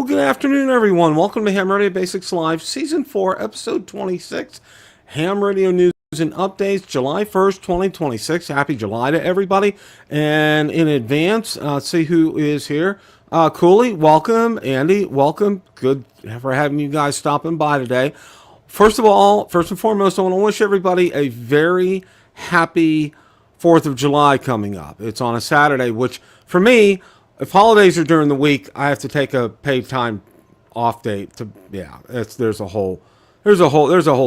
Well, good afternoon, everyone. Welcome to Ham Radio Basics Live, Season 4, Episode 26. Ham Radio News and Updates, July 1st, 2026. Happy July to everybody. And in advance, see who is here. Cooley, welcome. Andy, welcome. Good for having you guys stopping by today. First of all, first and foremost, I want to wish everybody a very happy 4th of July coming up. It's on a Saturday, which for me, if holidays are during the week, I have to take a paid time off date to, there's a whole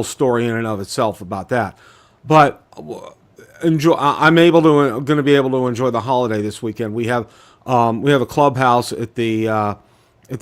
story in and of itself about that. But I'm going to be able to enjoy the holiday this weekend. We have a clubhouse at the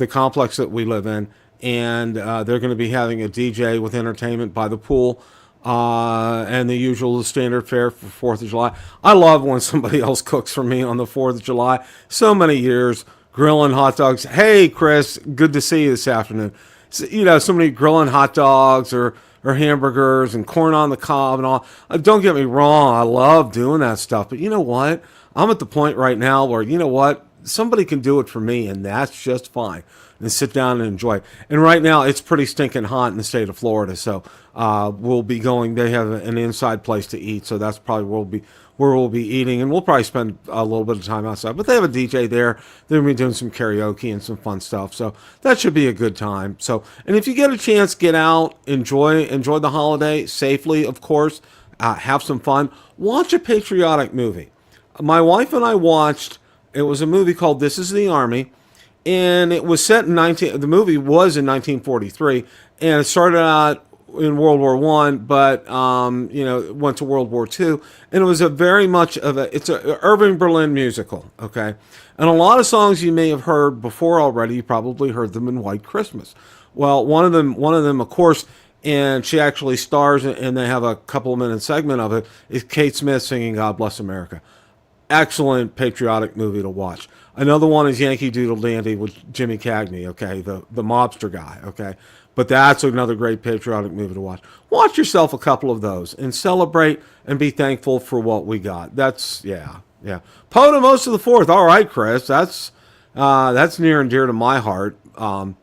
complex that we live in, and they're going to be having a DJ with entertainment by the pool. And the usual standard fare for 4th of July. I love when somebody else cooks for me on the 4th of July. So many years, grilling hot dogs. Hey, Chris, good to see you this afternoon. So, somebody grilling hot dogs or hamburgers and corn on the cob and all. Don't get me wrong, I love doing that stuff. But you know what? I'm at the point right now where, somebody can do it for me, and that's just fine. And sit down and enjoy it. And right now, it's pretty stinking hot in the state of Florida, so we'll be going. They have an inside place to eat, so that's probably where we'll be eating, and we'll probably spend a little bit of time outside. But they have a DJ there. They're going to be doing some karaoke and some fun stuff, so that should be a good time. So, and if you get a chance, get out, enjoy the holiday safely, of course. Have some fun. Watch a patriotic movie. My wife and I watched. It was a movie called This Is the Army, and it was set in the movie was in 1943, and it started out in World War I, but it went to World War II, and it was it's a Irving Berlin musical, okay? And a lot of songs you may have heard before already. You probably heard them in White Christmas. Well, one of them, of course, and she actually stars, and they have a couple of minute segment of it, is Kate Smith singing God Bless America. Excellent patriotic movie to watch. Another one is Yankee Doodle Dandy with Jimmy Cagney, okay, the mobster guy, okay? But that's another great patriotic movie to watch. Watch yourself a couple of those and celebrate and be thankful for what we got. That's, yeah. POTA most of the 4th. All right, Chris, that's near and dear to my heart. I'm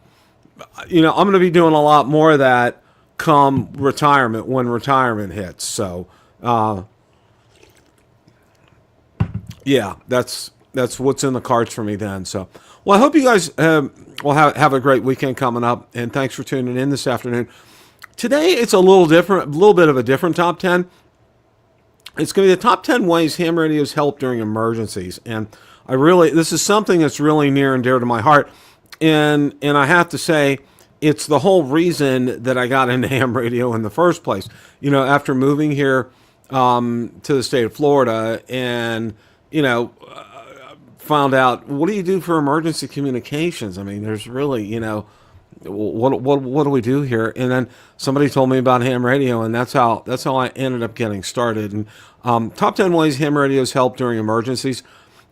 going to be doing a lot more of that come retirement, when retirement hits. So, yeah, that's what's in the cards for me then. So, well, I hope you guys will have a great weekend coming up, and thanks for tuning in this afternoon. Today, it's a little bit of a different top 10. It's going to be the top 10 ways ham radios help during emergencies, and this is something that's really near and dear to my heart, and I have to say, it's the whole reason that I got into ham radio in the first place. After moving here to the state of Florida, and found out, what do you do for emergency communications? I mean, there's really, what do we do here? And then somebody told me about ham radio, and that's how I ended up getting started. And top 10 ways ham radios help during emergencies.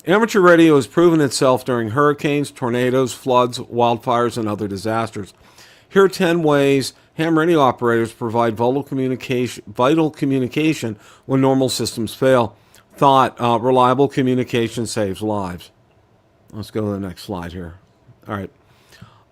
Amateur radio has proven itself during hurricanes, tornadoes, floods, wildfires, and other disasters. Here are 10 ways ham radio operators provide vital communication when normal systems fail. Reliable communication saves lives. Let's go to the next slide here. All right.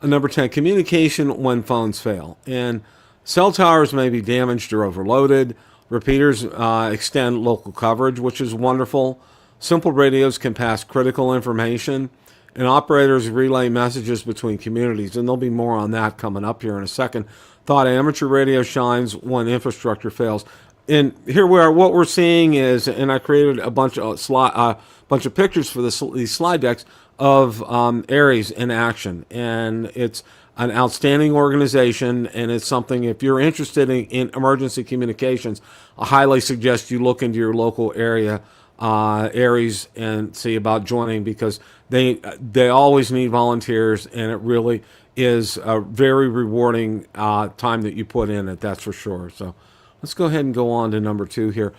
Number 10, communication when phones fail. And cell towers may be damaged or overloaded. Repeaters extend local coverage, which is wonderful. Simple radios can pass critical information. And operators relay messages between communities. And there'll be more on that coming up here in a second. Amateur radio shines when infrastructure fails. And here we are. What we're seeing is, and I created a bunch of pictures for these slide decks of Aries in action, and it's an outstanding organization, and it's something. If you're interested in emergency communications, I highly suggest you look into your local area, Aries, and see about joining, because they always need volunteers, and it really is a very rewarding time that you put in it. That's for sure. So. Let's go ahead and go on to number 2 here.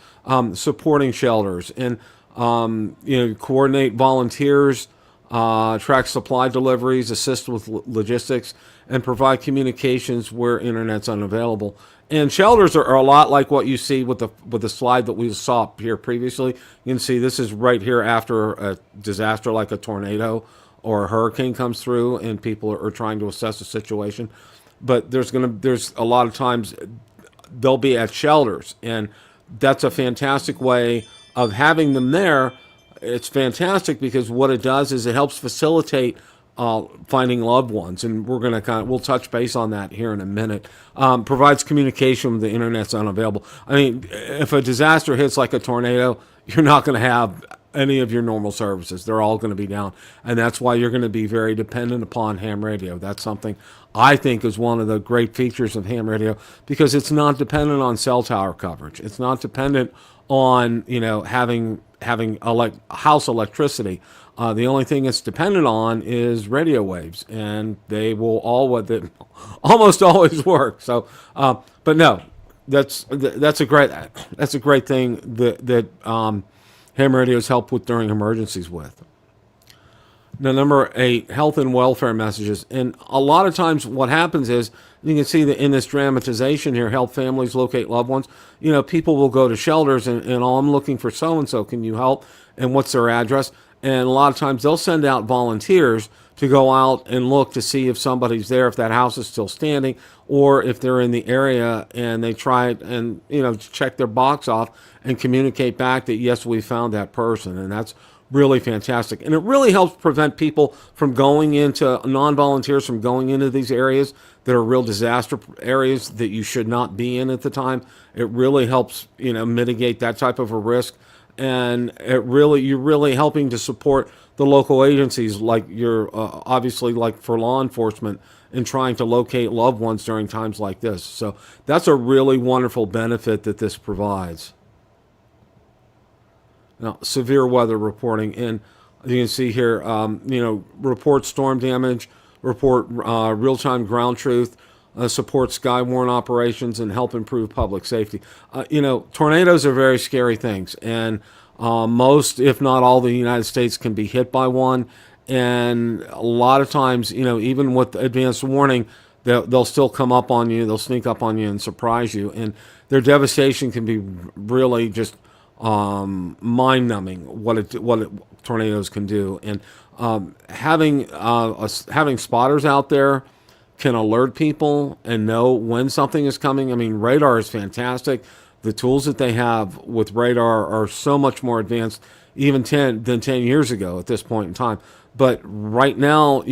Supporting shelters and coordinate volunteers, track supply deliveries, assist with logistics, and provide communications where internet's unavailable. And shelters are a lot like what you see with the slide that we saw here previously. You can see this is right here after a disaster like a tornado or a hurricane comes through and people are trying to assess the situation. But there's a lot of times they'll be at shelters, and that's a fantastic way of having them there. It's fantastic because what it does is it helps facilitate finding loved ones, and we'll touch base on that here in a minute. Provides communication when the internet's unavailable. I mean, if a disaster hits like a tornado, you're not going to have any of your normal services. They're all going to be down, and that's why you're going to be very dependent upon ham radio. That's something I think is one of the great features of ham radio, because it's not dependent on cell tower coverage. It's not dependent on having house electricity. The only thing it's dependent on is radio waves, and they will almost always work. So, but no, that's a great thing that ham radios help with during emergencies with. Now, number 8, health and welfare messages. And a lot of times what happens is, you can see that in this dramatization here, help families locate loved ones. People will go to shelters and I'm looking for so-and-so. Can you help? And what's their address? And a lot of times they'll send out volunteers to go out and look to see if somebody's there, if that house is still standing, or if they're in the area, and they try and check their box off and communicate back that, yes, we found that person. And that's really fantastic. And it really helps prevent people from going into, non-volunteers from going into these areas that are real disaster areas that you should not be in at the time. It really helps, mitigate that type of a risk. And you're really helping to support the local agencies, like you're obviously like for law enforcement, in trying to locate loved ones during times like this. So that's a really wonderful benefit that this provides. Now, severe weather reporting, and you can see here, report storm damage, report real-time ground truth, support skywarn operations, and help improve public safety. Tornadoes are very scary things, and most, if not all, the United States can be hit by one. And a lot of times, even with advanced warning, they'll still come up on you, they'll sneak up on you and surprise you. And their devastation can be really just mind-numbing, what tornadoes can do. And having spotters out there can alert people and know when something is coming. I mean, radar is fantastic. The tools that they have with radar are so much more advanced even 10 years ago at this point in time. But right now,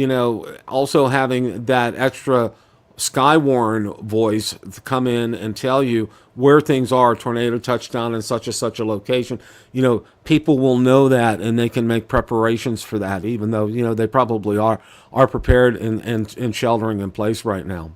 also having that extra Skywarn voice to come in and tell you where things are, tornado touchdown in such and such a location, people will know that, and they can make preparations for that, even though, they probably are prepared and sheltering in place right now.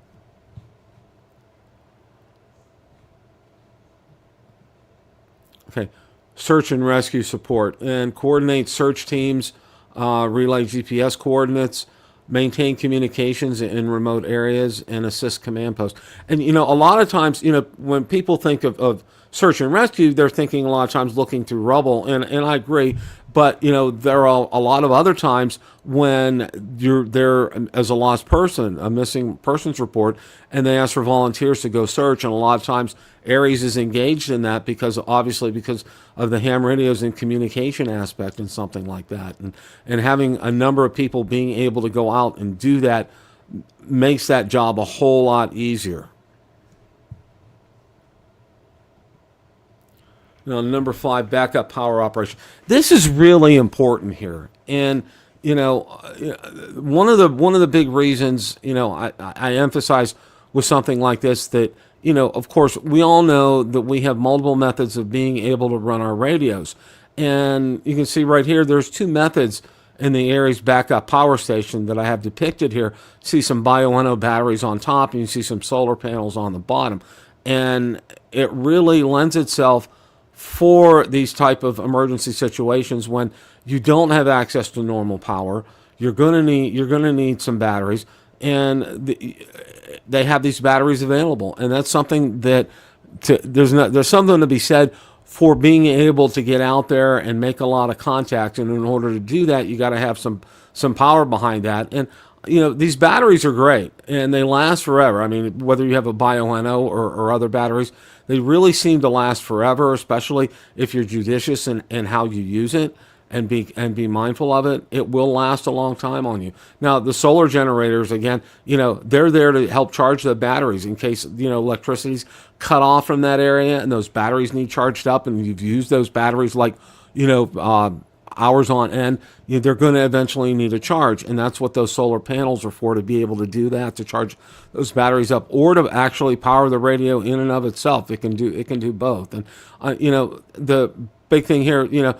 Okay, search and rescue support, and coordinate search teams, relay GPS coordinates, maintain communications in remote areas, and assist command posts. And, a lot of times, when people think of search and rescue, they're thinking a lot of times looking through rubble, and I agree. But, there are a lot of other times when you're there as a lost person, a missing persons report, and they ask for volunteers to go search. And a lot of times Aries is engaged in that because of the ham radios and communication aspect and something like that. And having a number of people being able to go out and do that makes that job a whole lot easier. Now, number 5, backup power operation. This is really important here, and one of the big reasons I emphasize with something like this that of course we all know that we have multiple methods of being able to run our radios, and you can see right here there's 2 methods in the Aries backup power station that I have depicted here. See some Bioenno batteries on top, and you see some solar panels on the bottom, and it really lends itself for these type of emergency situations when you don't have access to normal power. You're gonna need some batteries, and they have these batteries available, and that's something that there's something to be said for being able to get out there and make a lot of contact. And in order to do that, you got to have some power behind that. And these batteries are great, and they last forever. I mean, whether you have a Bioenno or other batteries, they really seem to last forever, especially if you're judicious in how you use it. and be mindful of it, it will last a long time on you. Now, the solar generators, again, they're there to help charge the batteries in case, electricity's cut off from that area and those batteries need charged up and you've used those batteries like, hours on end, they're going to eventually need a charge. And that's what those solar panels are for, to be able to do that, to charge those batteries up, or to actually power the radio in and of itself. It can do both. And, the big thing here,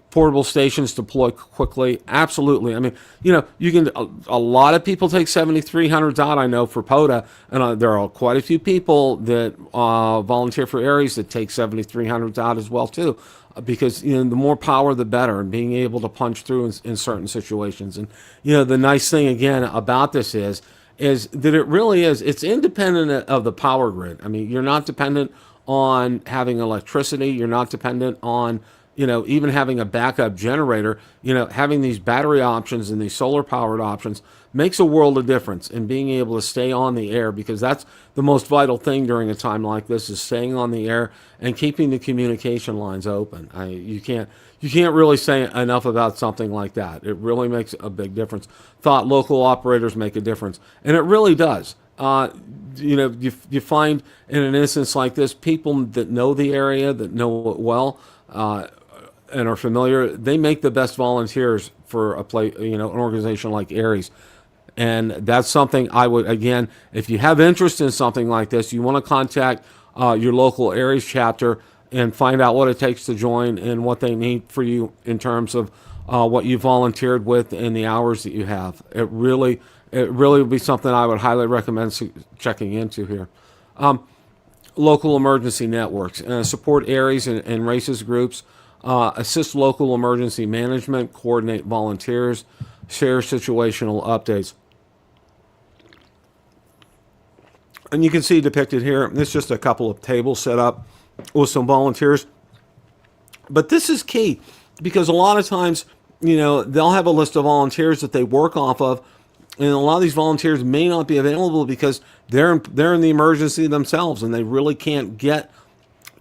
portable stations deploy quickly. Absolutely. I mean, you can, a lot of people take 7300s out, I know, for POTA, and there are quite a few people that volunteer for Aries that take 7300s out as well too, because the more power the better, and being able to punch through in certain situations. And the nice thing again about this is that it really is, it's independent of the power grid. I mean, you're not dependent on having electricity, you're not dependent on even having a backup generator. Having these battery options and these solar powered options makes a world of difference in being able to stay on the air, because that's the most vital thing during a time like this, is staying on the air and keeping the communication lines open. You can't really say enough about something like that. It really makes a big difference. Thought local operators make a difference, and it really does. You find in an instance like this, people that know the area, that know it well, and are familiar, they make the best volunteers for an organization like Aries. And that's something I would, again, if you have interest in something like this, you want to contact your local Aries chapter and find out what it takes to join and what they need for you in terms of what you volunteered with and the hours that you have. It really would be something I would highly recommend checking into here. Local emergency networks, support Aries and races groups, assist local emergency management, coordinate volunteers, share situational updates. And you can see depicted here, it's just a couple of tables set up with some volunteers. But this is key, because a lot of times, they'll have a list of volunteers that they work off of, and a lot of these volunteers may not be available because they're in the emergency themselves and they really can't get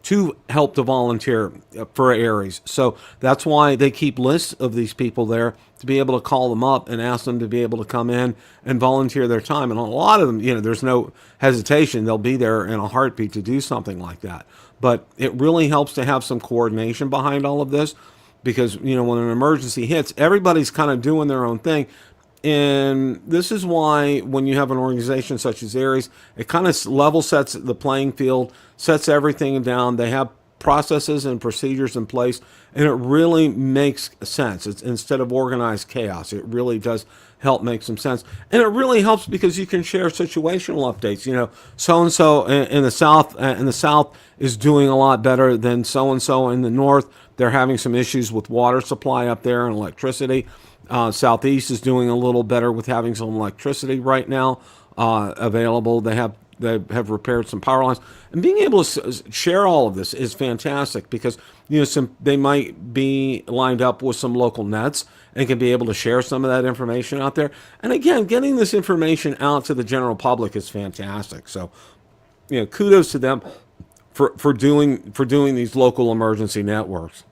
to help to volunteer for Aries. So that's why they keep lists of these people there, to be able to call them up and ask them to be able to come in and volunteer their time. And a lot of them, there's no hesitation. They'll be there in a heartbeat to do something like that. But it really helps to have some coordination behind all of this, because, when an emergency hits, everybody's kind of doing their own thing. And this is why when you have an organization such as Aries, it kind of level sets the playing field, sets everything down. They have processes and procedures in place, and it really makes sense. It's, instead of organized chaos, it really does help make some sense. And it really helps because you can share situational updates. So-and-so in the south is doing a lot better than so-and-so in the north. They're having some issues with water supply up there and electricity. Southeast is doing a little better with having some electricity right now available. They have repaired some power lines, and being able to share all of this is fantastic, because they might be lined up with some local nets and can be able to share some of that information out there. And again, getting this information out to the general public is fantastic. So kudos to them for doing these local emergency networks.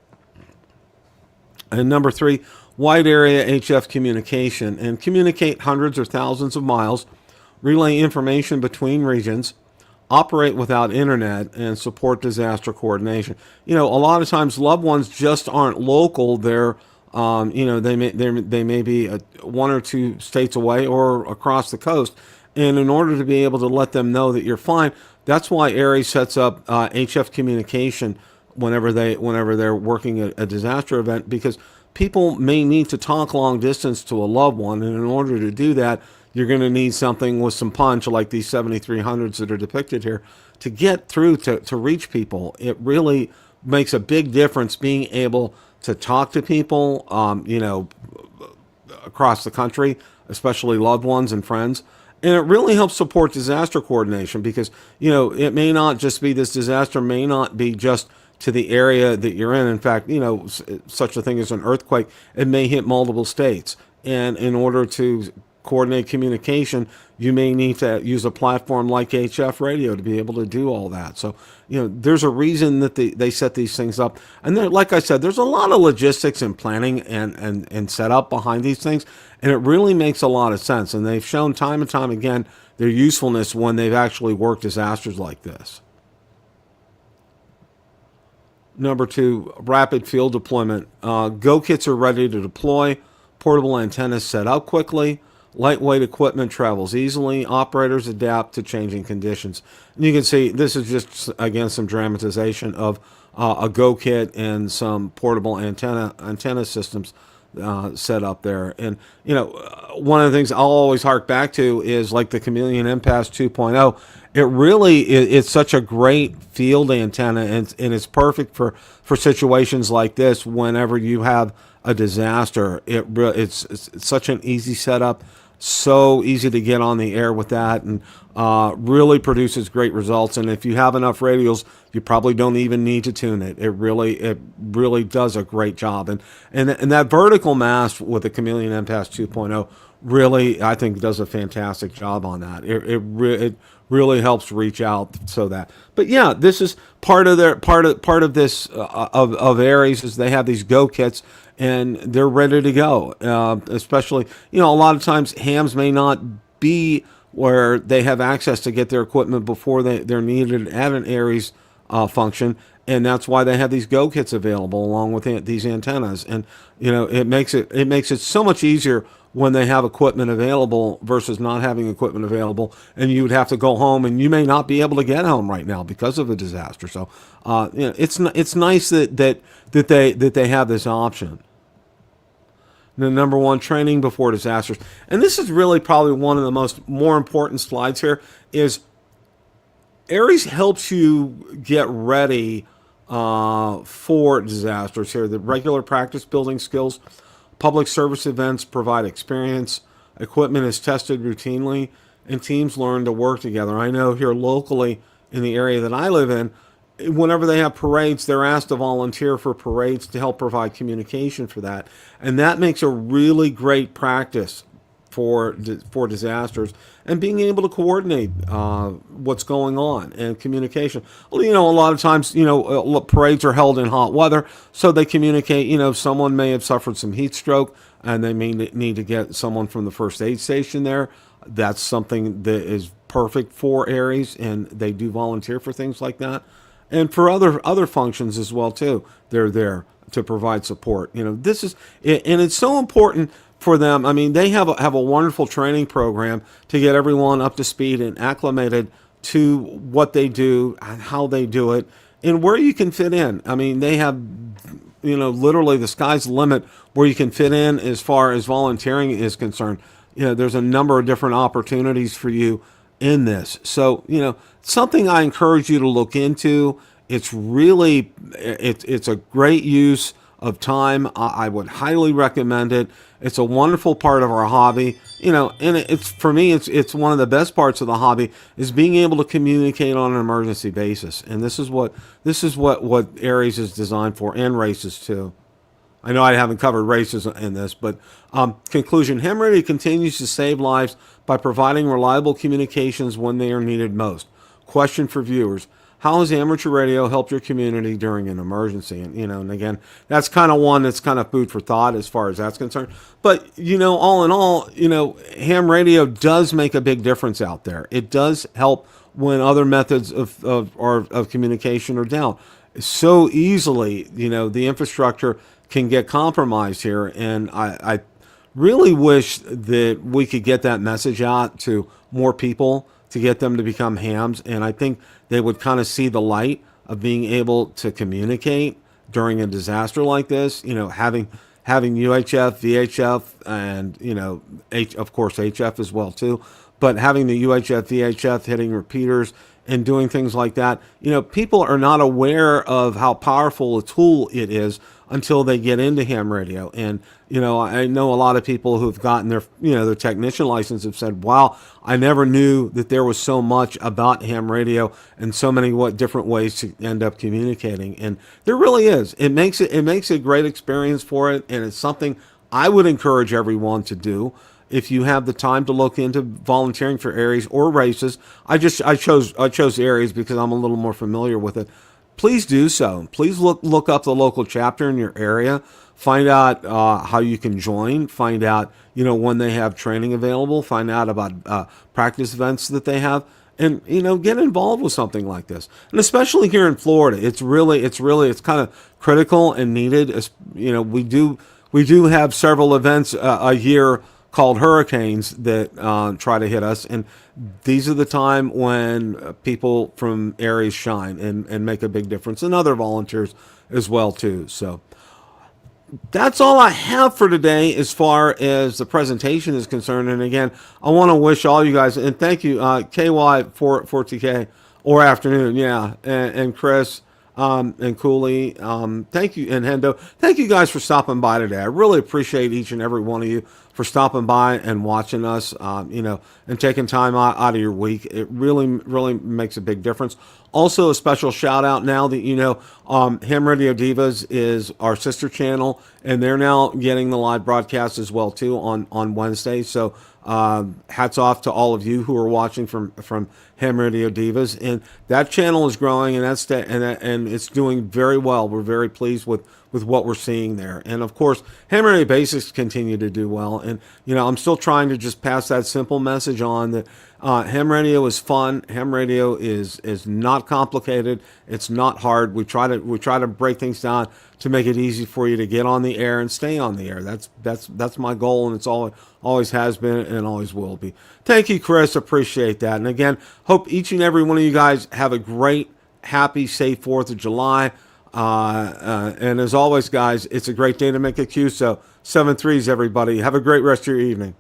And number 3, wide area HF communication, and communicate hundreds or thousands of miles, relay information between regions, operate without internet, and support disaster coordination. A lot of times loved ones just aren't local. They're they may be 1 or 2 states away or across the coast. And in order to be able to let them know that you're fine, that's why Aries sets up HF communication whenever they're working a disaster event, because people may need to talk long distance to a loved one, and in order to do that, you're going to need something with some punch, like these 7300s that are depicted here, to get through to reach people. It really makes a big difference being able to talk to people, across the country, especially loved ones and friends. And it really helps support disaster coordination, because, it may not just be, this disaster may not be just to the area that you're in. In fact, such a thing as an earthquake, it may hit multiple states. And in order to coordinate communication, you may need to use a platform like HF radio to be able to do all that. So, there's a reason that they set these things up. And then, like I said, there's a lot of logistics and planning and setup behind these things. And it really makes a lot of sense. And they've shown time and time again their usefulness when they've actually worked disasters like this. Number 2, rapid field deployment. Go kits are ready to deploy. Portable antennas set up quickly. Lightweight equipment travels easily. Operators adapt to changing conditions. And you can see this is just, again, some dramatization of a Go kit and some portable antenna systems set up there. And, one of the things I'll always hark back to is like the Chameleon MPAS 2.0. It really it's such a great field antenna, and it's perfect for situations like this. Whenever you have a disaster, it's such an easy setup, so easy to get on the air with that, and really produces great results. And if you have enough radials, you probably don't even need to tune it. It really does a great job. And that vertical mast with the Chameleon MPAS 2.0 really, I think, does a fantastic job on that. It really helps reach out so that. But yeah, this is part of this of Aries is they have these Go kits and they're ready to go. Especially, a lot of times hams may not be where they have access to get their equipment before they're needed at an Aries function. And that's why they have these Go kits available along with these antennas. And, it makes it so much easier when they have equipment available versus not having equipment available. And you would have to go home, and you may not be able to get home right now because of a disaster. So, it's nice that they have this option. The number 1, training before disasters. And this is really probably one of the more important slides here is Aries helps you get ready for disasters here. The regular practice building skills, public service events provide experience, equipment is tested routinely, and teams learn to work together. I know here locally in the area that I live in, whenever they have parades, they're asked to volunteer for parades to help provide communication for that. And that makes a really great practice for disasters and being able to coordinate what's going on and communication. Well, a lot of times, parades are held in hot weather, so they communicate. Someone may have suffered some heat stroke and they may need to get someone from the first aid station there. That's something that is perfect for Aries, and they do volunteer for things like that. And for other functions as well too, they're there to provide support. This is, and it's so important for them. I mean, they have a wonderful training program to get everyone up to speed and acclimated to what they do and how they do it and where you can fit in. I mean, they have, literally the sky's the limit where you can fit in as far as volunteering is concerned. There's a number of different opportunities for you in this. So, something I encourage you to look into. It's really, it's a great use of time. I would highly recommend it. It's a wonderful part of our hobby, and it's, for me, it's one of the best parts of the hobby is being able to communicate on an emergency basis. And this is what Aries is designed for, and races too. I know I haven't covered races in this, but conclusion, ham radio continues to save lives by providing reliable communications when they are needed most. Question for viewers: how has amateur radio helped your community during an emergency? And, and again, that's kind of one that's kind of food for thought as far as that's concerned. But, all in all, ham radio does make a big difference out there. It does help when other methods of communication are down. So easily, the infrastructure can get compromised here. And I really wish that we could get that message out to more people to get them to become hams. And I think they would kind of see the light of being able to communicate during a disaster like this, having UHF, VHF, and, of course, HF as well, too. But having the UHF, VHF hitting repeaters and doing things like that, people are not aware of how powerful a tool it is until they get into ham radio. And, I know a lot of people who've gotten their technician license have said, wow, I never knew that there was so much about ham radio and so many different ways to end up communicating. And there really is. It makes a great experience for it. And it's something I would encourage everyone to do. if you have the time to look into volunteering for Aries or races, I chose Aries because I'm a little more familiar with it. Please do so. Please look up the local chapter in your area. Find out how you can join. Find out when they have training available. Find out about practice events that they have, and get involved with something like this. And especially here in Florida, it's kind of critical and needed. We do have several events a year called hurricanes that try to hit us, and these are the time when people from Aries shine and make a big difference, and other volunteers as well too. So that's all I have for today as far as the presentation is concerned. And again, I want to wish all you guys, and thank you, KY for TK or afternoon, yeah, and Chris, and Cooley, thank you, and Hendo, thank you guys for stopping by today. I really appreciate each and every one of you for stopping by and watching us, and taking time out of your week. It really, really makes a big difference. Also, a special shout out now that Ham Radio Divas is our sister channel, and they're now getting the live broadcast as well too on Wednesday. So hats off to all of you who are watching from Ham Radio Divas, and that channel is growing, and and it's doing very well. We're very pleased with what we're seeing there. And of course, Ham Radio Basics continue to do well. And I'm still trying to just pass that simple message on that ham radio is fun. Ham radio is not complicated. It's not hard. We try to break things down to make it easy for you to get on the air and stay on the air. That's my goal, and it's always has been and always will be. Thank you, Chris. Appreciate that. And again, hope each and every one of you guys have a great, happy, safe 4th of July. And as always, guys, it's a great day to make a QSO. 7 3s, everybody. Have a great rest of your evening.